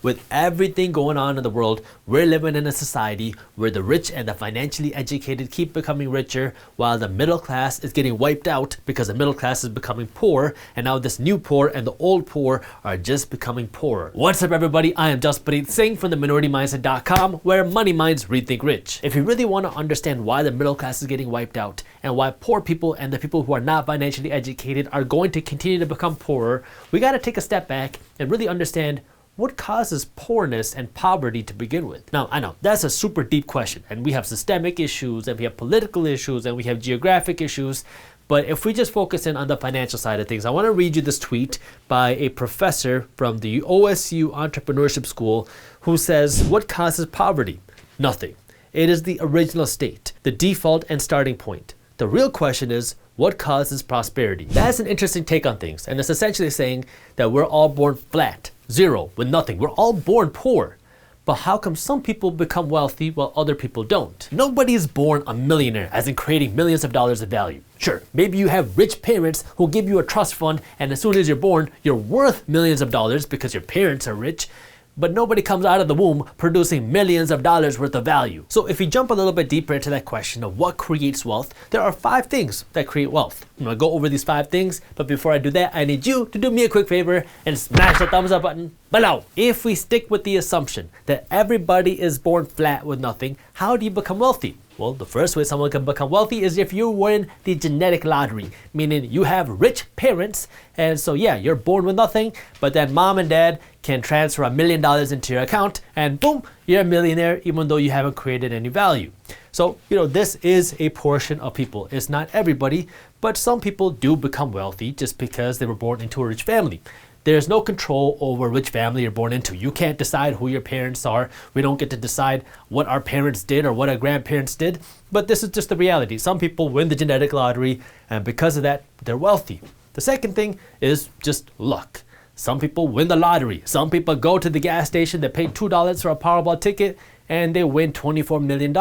With everything going on in the world, we're living in a society where the rich and the financially educated keep becoming richer while the middle class is getting wiped out because the middle class is becoming poor, and now this new poor and the old poor are just becoming poorer. What's up everybody, I am Jaspreet Singh from theMinorityMindset.com, where money minds rethink rich. If you really want to understand why the middle class is getting wiped out and why poor people and the people who are not financially educated are going to continue to become poorer, we got to take a step back and really understand what causes poorness and poverty to begin with. Now, I know that's a super deep question, and we have systemic issues, and we have political issues, and we have geographic issues. But if we just focus in on the financial side of things, I want to read you this tweet by a professor from the OSU Entrepreneurship School who says, "What causes poverty? Nothing. It is the original state, the default and starting point. The real question is, what causes prosperity?" That's an interesting take on things, and it's essentially saying that we're all born flat, zero, with nothing. We're all born poor. But how come some people become wealthy while other people don't? Nobody is born a millionaire, as in creating millions of dollars of value. Sure, maybe you have rich parents who give you a trust fund, and as soon as you're born, you're worth millions of dollars because your parents are rich. But nobody comes out of the womb producing millions of dollars worth of value. So if we jump a little bit deeper into that question of what creates wealth, there are 5 things that create wealth. I'm gonna go over these 5 things, but before I do that, I need you to do me a quick favor and smash the thumbs up button below. If we stick with the assumption that everybody is born flat with nothing, how do you become wealthy? Well, the first way someone can become wealthy is if you win the genetic lottery, meaning you have rich parents, and so yeah, you're born with nothing, but then mom and dad can transfer $1 million into your account, and boom, you're a millionaire even though you haven't created any value. So, this is a portion of people. It's not everybody, but some people do become wealthy just because they were born into a rich family. There's no control over which family you're born into. You can't decide who your parents are. We don't get to decide what our parents did or what our grandparents did. But this is just the reality. Some people win the genetic lottery, and because of that, they're wealthy. The second thing is just luck. Some people win the lottery. Some people go to the gas station, they pay $2 for a Powerball ticket, and they win $24 million.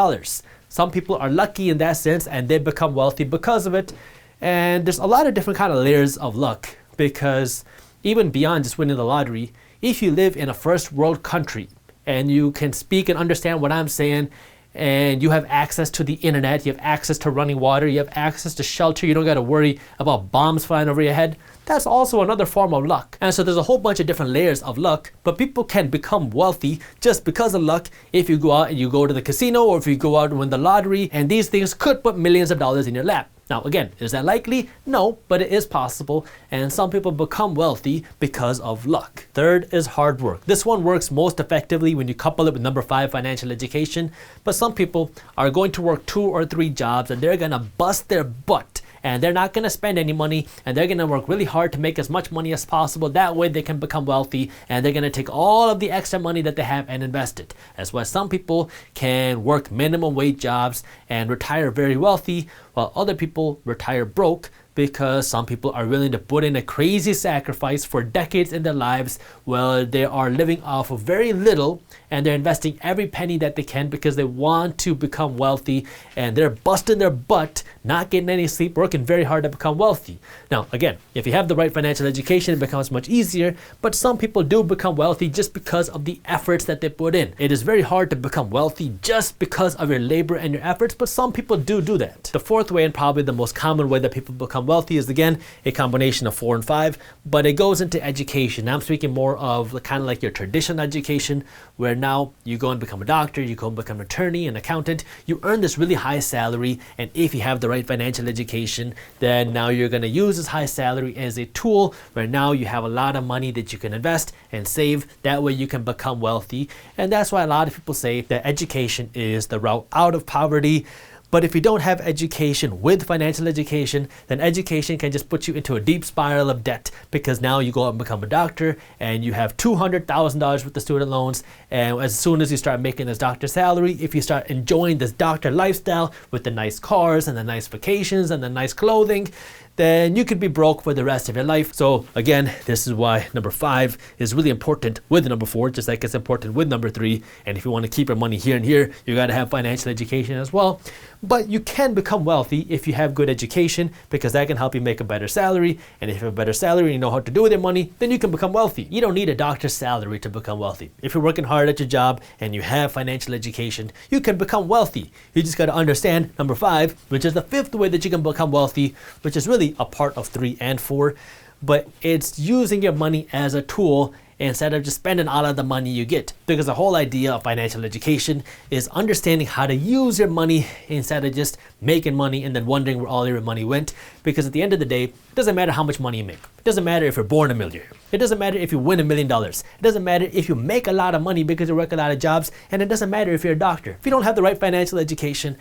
Some people are lucky in that sense, and they become wealthy because of it. And there's a lot of different kind of layers of luck, because even beyond just winning the lottery, if you live in a first world country and you can speak and understand what I'm saying, and you have access to the internet, you have access to running water, you have access to shelter, you don't got to worry about bombs flying over your head, that's also another form of luck. And so there's a whole bunch of different layers of luck, but people can become wealthy just because of luck if you go out and you go to the casino, or if you go out and win the lottery, and these things could put millions of dollars in your lap. Now again, is that likely? No, but it is possible, and some people become wealthy because of luck. Third is hard work. This one works most effectively when you couple it with number 5, financial education, but some people are going to work 2 or 3 jobs and they're gonna bust their butt, and they're not gonna spend any money, and they're gonna work really hard to make as much money as possible. That way they can become wealthy, and they're gonna take all of the extra money that they have and invest it. That's why some people can work minimum wage jobs and retire very wealthy, while other people retire broke, because some people are willing to put in a crazy sacrifice for decades in their lives where they are living off of very little, and they're investing every penny that they can because they want to become wealthy, and they're busting their butt, not getting any sleep, working very hard to become wealthy. Now again, if you have the right financial education, it becomes much easier, but some people do become wealthy just because of the efforts that they put in. It is very hard to become wealthy just because of your labor and your efforts, but some people do that. The fourth way, and probably the most common way that people become wealthy, is again a combination of 4 and 5, but it goes into education. Now I'm speaking more of kind of like your traditional education, where now you go and become a doctor, you go and become an attorney, an accountant, you earn this really high salary, and if you have the right financial education, then now you're going to use this high salary as a tool where now you have a lot of money that you can invest and save. That way you can become wealthy, and that's why a lot of people say that education is the route out of poverty. But if you don't have education with financial education, then education can just put you into a deep spiral of debt, because now you go out and become a doctor and you have $200,000 worth of student loans. And as soon as you start making this doctor salary, if you start enjoying this doctor lifestyle with the nice cars and the nice vacations and the nice clothing, then you could be broke for the rest of your life. So again, this is why number 5 is really important with number 4, just like it's important with number 3. And if you want to keep your money here and here, you got to have financial education as well. But you can become wealthy if you have good education, because that can help you make a better salary. And if you have a better salary and you know how to do with your money, then you can become wealthy. You don't need a doctor's salary to become wealthy. If you're working hard at your job and you have financial education, you can become wealthy. You just got to understand number 5, which is the 5th way that you can become wealthy, which is really a part of 3 and 4. But it's using your money as a tool instead of just spending all of the money you get. Because the whole idea of financial education is understanding how to use your money instead of just making money and then wondering where all your money went. Because at the end of the day, it doesn't matter how much money you make. It doesn't matter if you're born a millionaire. It doesn't matter if you win $1 million. It doesn't matter if you make a lot of money because you work a lot of jobs. And it doesn't matter if you're a doctor. If you don't have the right financial education,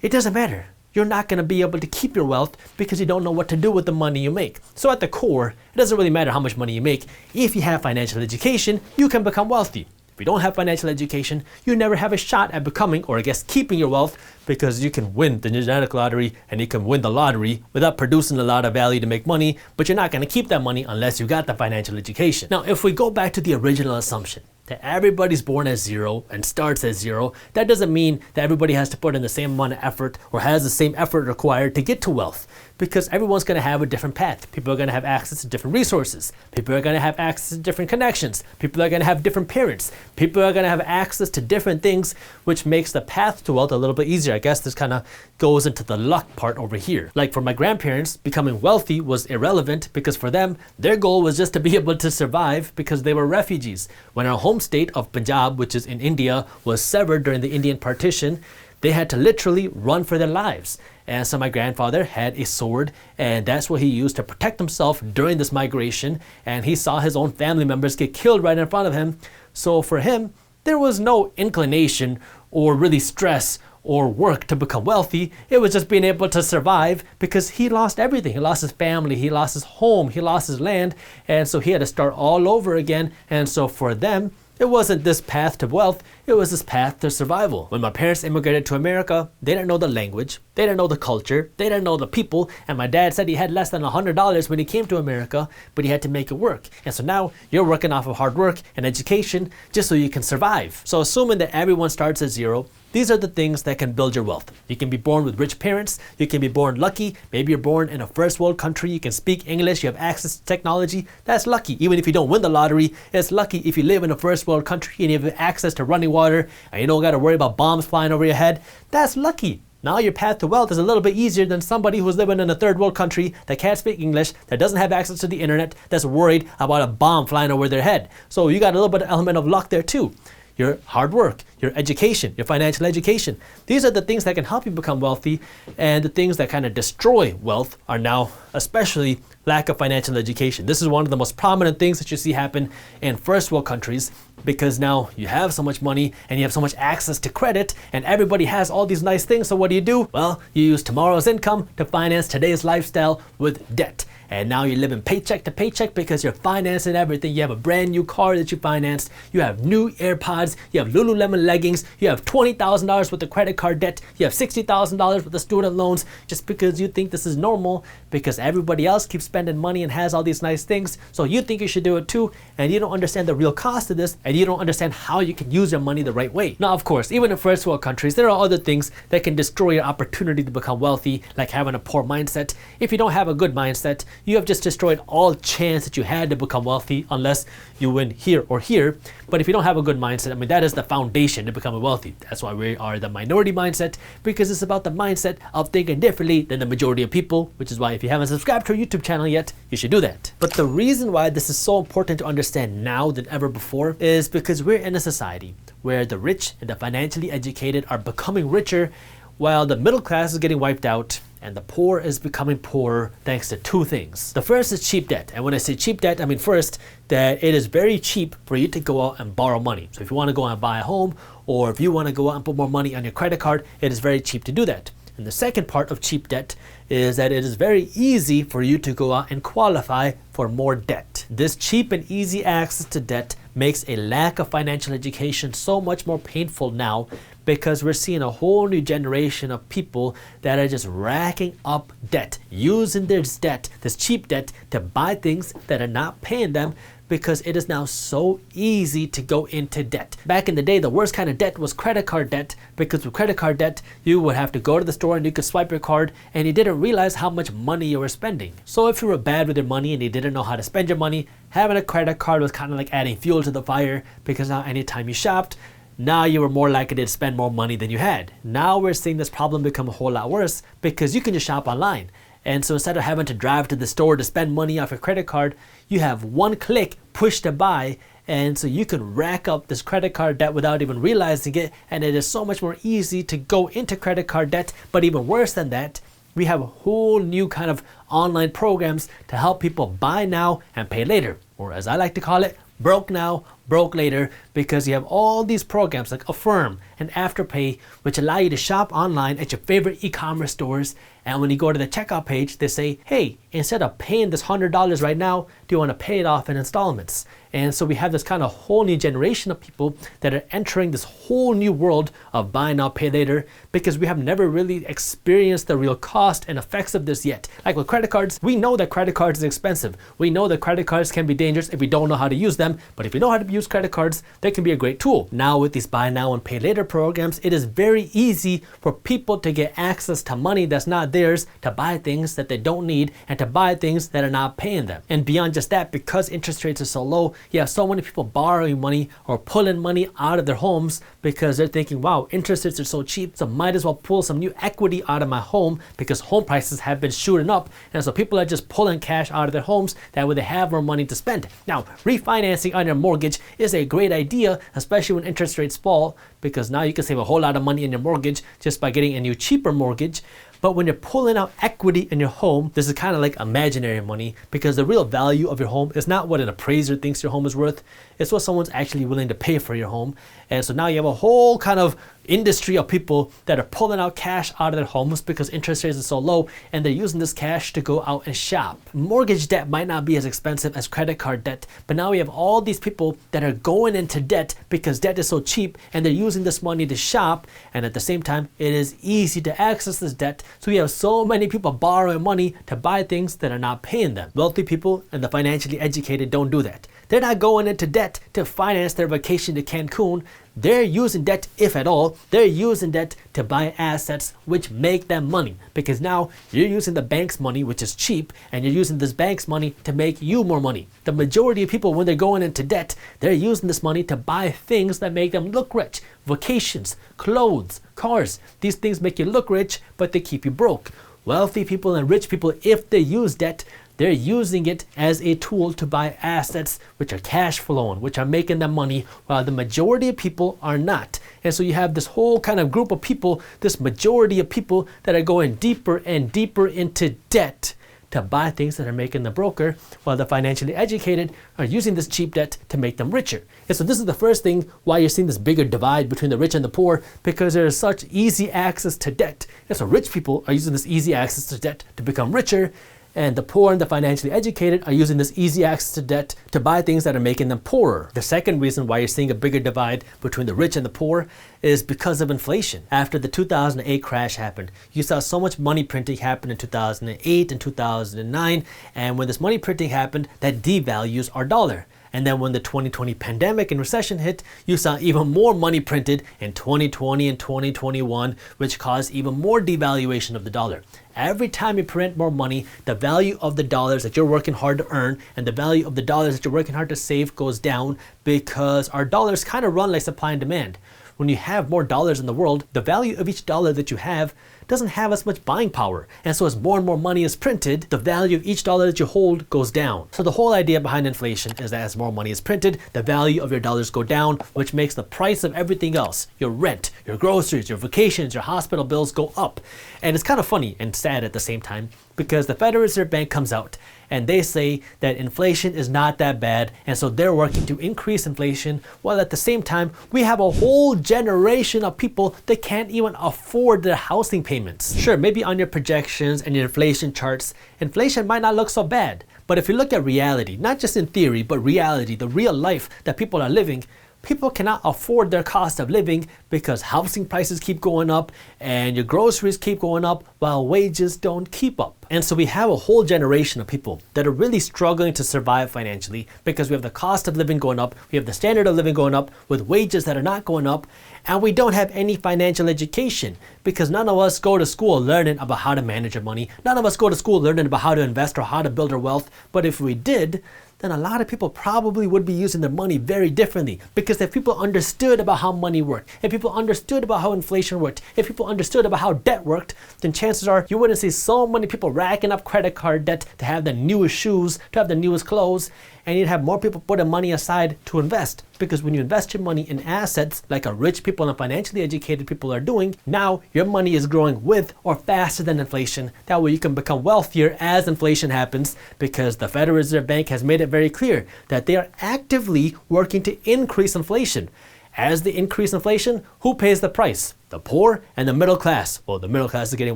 it doesn't matter. You're not going to be able to keep your wealth because you don't know what to do with the money you make. So at the core, it doesn't really matter how much money you make. If you have financial education, you can become wealthy. If you don't have financial education, you never have a shot at becoming, or I guess keeping your wealth, because you can win the genetic lottery and you can win the lottery without producing a lot of value to make money, but you're not going to keep that money unless you got the financial education. Now, if we go back to the original assumption that everybody's born as 0 and starts as 0, that doesn't mean that everybody has to put in the same amount of effort or has the same effort required to get to wealth, because everyone's going to have a different path. People are going to have access to different resources. People are going to have access to different connections. People are going to have different parents. People are going to have access to different things, which makes the path to wealth a little bit easier. I guess this kind of goes into the luck part over here. Like for my grandparents, becoming wealthy was irrelevant because for them, their goal was just to be able to survive because they were refugees. When our home state of Punjab, which is in India, was severed during the Indian partition, they had to literally run for their lives. And so my grandfather had a sword, and that's what he used to protect himself during this migration. And he saw his own family members get killed right in front of him. So for him, there was no inclination or really stress or work to become wealthy. It was just being able to survive because he lost everything. He lost his family, he lost his home, he lost his land. And so he had to start all over again. And so for them, it wasn't this path to wealth, it was this path to survival. When my parents immigrated to America, they didn't know the language, they didn't know the culture, they didn't know the people, and my dad said he had less than $100 when he came to America, but he had to make it work. And so now you're working off of hard work and education just so you can survive. So assuming that everyone starts at 0, these are the things that can build your wealth. You can be born with rich parents, you can be born lucky, maybe you're born in a first world country, you can speak English, you have access to technology, that's lucky. Even if you don't win the lottery, it's lucky if you live in a first world country and you have access to running water and you don't got to worry about bombs flying over your head, that's lucky. Now your path to wealth is a little bit easier than somebody who's living in a third world country that can't speak English, that doesn't have access to the internet, that's worried about a bomb flying over their head. So you got a little bit of element of luck there too. Your hard work, your education, your financial education. These are the things that can help you become wealthy, and the things that kind of destroy wealth are now especially lack of financial education. This is one of the most prominent things that you see happen in first world countries, because now you have so much money and you have so much access to credit and everybody has all these nice things. So what do? Well, you use tomorrow's income to finance today's lifestyle with debt. And now you're living paycheck to paycheck because you're financing everything. You have a brand new car that you financed. You have new AirPods. You have Lululemon leggings. You have $20,000 worth of credit card debt. You have $60,000 worth of student loans just because you think this is normal, because everybody else keeps spending money and has all these nice things. So you think you should do it too, and you don't understand the real cost of this, and you don't understand how you can use your money the right way. Now, of course, even in first world countries, there are other things that can destroy your opportunity to become wealthy, like having a poor mindset. If you don't have a good mindset, you have just destroyed all chance that you had to become wealthy unless you win here or here. But if you don't have a good mindset, I mean, that is the foundation to becoming wealthy. That's why we are the minority mindset, because it's about the mindset of thinking differently than the majority of people, which is why if you haven't subscribed to our YouTube channel yet, you should do that. But the reason why this is so important to understand now than ever before is because we're in a society where the rich and the financially educated are becoming richer, while the middle class is getting wiped out and the poor is becoming poorer thanks to two things. The first is cheap debt. And when I say cheap debt, I mean first that it is very cheap for you to go out and borrow money. So if you want to go out and buy a home, or if you want to go out and put more money on your credit card, it is very cheap to do that. And the second part of cheap debt is that it is very easy for you to go out and qualify for more debt. This cheap and easy access to debt makes a lack of financial education so much more painful now, because we're seeing a whole new generation of people that are just racking up debt, using this debt, this cheap debt, to buy things that are not paying them, because it is now so easy to go into debt. Back in the day, the worst kind of debt was credit card debt, because with credit card debt, you would have to go to the store and you could swipe your card and you didn't realize how much money you were spending. So if you were bad with your money and you didn't know how to spend your money, having a credit card was kind of like adding fuel to the fire, because now anytime you shopped, now you were more likely to spend more money than you had. Now we're seeing this problem become a whole lot worse, because you can just shop online. And so instead of having to drive to the store to spend money off your credit card, you have one click, push to buy, and so you can rack up this credit card debt without even realizing it, and it is so much more easy to go into credit card debt. But even worse than that, we have a whole new kind of online programs to help people buy now and pay later, or as I like to call it, broke now, broke later, because you have all these programs like Affirm and Afterpay, which allow you to shop online at your favorite e-commerce stores. And when you go to the checkout page, they say, hey, instead of paying this $100 right now, do you want to pay it off in installments? And so we have this kind of whole new generation of people that are entering this whole new world of buy now, pay later, because we have never really experienced the real cost and effects of this yet. Like with credit cards, we know that credit cards is expensive. We know that credit cards can be dangerous if we don't know how to use them, but if you know how to use credit cards, they can be a great tool. Now with these buy now and pay later programs, it is very easy for people to get access to money that's not theirs, to buy things that they don't need, and to buy things that are not paying them. And beyond just that, because interest rates are so low, you have so many people borrowing money or pulling money out of their homes because they're thinking, wow, interest rates are so cheap, so might as well pull some new equity out of my home, because home prices have been shooting up. And so people are just pulling cash out of their homes, that way they have more money to spend. Now, refinancing on your mortgage is a great idea, especially when interest rates fall, because now you can save a whole lot of money in your mortgage just by getting a new cheaper mortgage. But when you're pulling out equity in your home, this is kind of like imaginary money, because the real value of your home is not what an appraiser thinks your home is worth. It's what someone's actually willing to pay for your home. And so now you have a whole kind of industry of people that are pulling out cash out of their homes because interest rates are so low, and they're using this cash to go out and shop. Mortgage debt might not be as expensive as credit card debt, but now we have all these people that are going into debt because debt is so cheap, and they're using this money to shop, and at the same time it is easy to access this debt. So we have so many people borrowing money to buy things that are not paying them. Wealthy people and the financially educated don't do that. They're not going into debt to finance their vacation to Cancun. They're using debt, if at all, they're using debt to buy assets which make them money, because now you're using the bank's money, which is cheap, and you're using this bank's money to make you more money. The majority of people, when they're going into debt, they're using this money to buy things that make them look rich. Vacations, clothes, cars. These things make you look rich, but they keep you broke. Wealthy people and rich people, if they use debt, they're using it as a tool to buy assets which are cash flowing, which are making them money, while the majority of people are not. And so you have this whole kind of group of people, this majority of people that are going deeper and deeper into debt to buy things that are making them broker, while the financially educated are using this cheap debt to make them richer. And so this is the first thing why you're seeing this bigger divide between the rich and the poor, because there is such easy access to debt. And so rich people are using this easy access to debt to become richer, and the poor and the financially educated are using this easy access to debt to buy things that are making them poorer. The second reason why you're seeing a bigger divide between the rich and the poor is because of inflation. After the 2008 crash happened, you saw so much money printing happen in 2008 and 2009, and when this money printing happened, that devalues our dollar. And then when the 2020 pandemic and recession hit, you saw even more money printed in 2020 and 2021, which caused even more devaluation of the dollar. Every time you print more money, the value of the dollars that you're working hard to earn and the value of the dollars that you're working hard to save goes down, because our dollars kind of run like supply and demand. When you have more dollars in the world, the value of each dollar that you have doesn't have as much buying power. And so as more and more money is printed, the value of each dollar that you hold goes down. So the whole idea behind inflation is that as more money is printed, the value of your dollars go down, which makes the price of everything else, your rent, your groceries, your vacations, your hospital bills, go up. And it's kind of funny and sad at the same time, because the Federal Reserve Bank comes out and they say that inflation is not that bad, and so they're working to increase inflation, while at the same time we have a whole generation of people that can't even afford their housing payments. Sure, maybe on your projections and your inflation charts, inflation might not look so bad, but if you look at reality, not just in theory, but reality, the real life that people are living, people cannot afford their cost of living because housing prices keep going up and your groceries keep going up while wages don't keep up. And so we have a whole generation of people that are really struggling to survive financially because we have the cost of living going up, we have the standard of living going up with wages that are not going up, and we don't have any financial education because none of us go to school learning about how to manage our money. None of us go to school learning about how to invest or how to build our wealth. But if we did, then a lot of people probably would be using their money very differently. Because if people understood about how money worked, if people understood about how inflation worked, if people understood about how debt worked, then chances are you wouldn't see so many people racking up credit card debt to have the newest shoes, to have the newest clothes, and you'd have more people putting money aside to invest. Because when you invest your money in assets, like a rich people and financially educated people are doing, now your money is growing with or faster than inflation. That way you can become wealthier as inflation happens, because the Federal Reserve Bank has made it very clear that they are actively working to increase inflation. As they increase inflation, who pays the price? The poor and the middle class. Well, the middle class is getting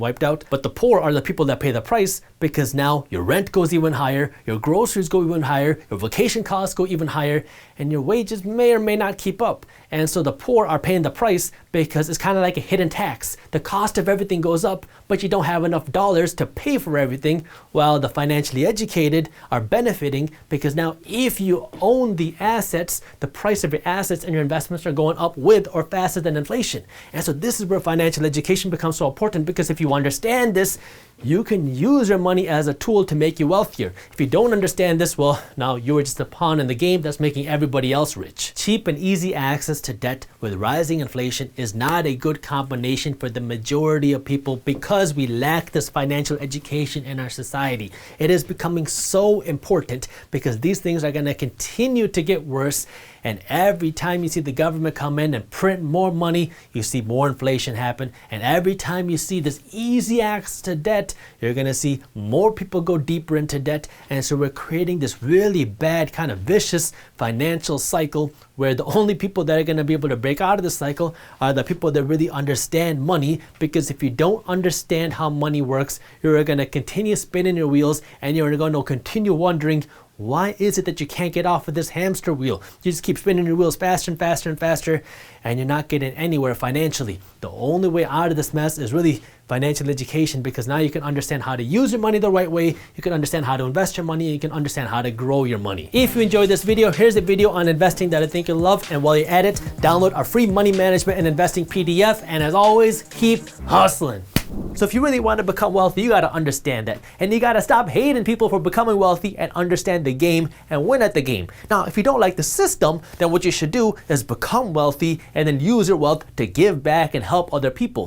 wiped out, but the poor are the people that pay the price because now your rent goes even higher, your groceries go even higher, your vacation costs go even higher, and your wages may or may not keep up. And so the poor are paying the price because it's kind of like a hidden tax. The cost of everything goes up, but you don't have enough dollars to pay for everything, while the financially educated are benefiting because now if you own the assets, the price of your assets and your investments are going up with or faster than inflation. And so this is where financial education becomes so important, because if you understand this, you can use your money as a tool to make you wealthier. If you don't understand this, well, now you're just a pawn in the game that's making everybody else rich. Cheap and easy access to debt with rising inflation is not a good combination for the majority of people because we lack this financial education in our society. It is becoming so important because these things are going to continue to get worse. And every time you see the government come in and print more money, you see more inflation happen. And every time you see this easy access to debt, you're going to see more people go deeper into debt. And so we're creating this really bad kind of vicious financial cycle where the only people that are going to be able to break out of this cycle are the people that really understand money. Because if you don't understand how money works, you're going to continue spinning your wheels and you're going to continue wondering, why is it that you can't get off of this hamster wheel? You just keep spinning your wheels faster and faster and faster, and you're not getting anywhere financially. The only way out of this mess is really financial education, because now you can understand how to use your money the right way, you can understand how to invest your money, and you can understand how to grow your money. If you enjoyed this video, here's a video on investing that I think you'll love, and while you're at it, download our free money management and investing PDF, and as always, keep hustling. So if you really want to become wealthy, you got to understand that. And you got to stop hating people for becoming wealthy and understand the game and win at the game. Now, if you don't like the system, then what you should do is become wealthy and then use your wealth to give back and help other people.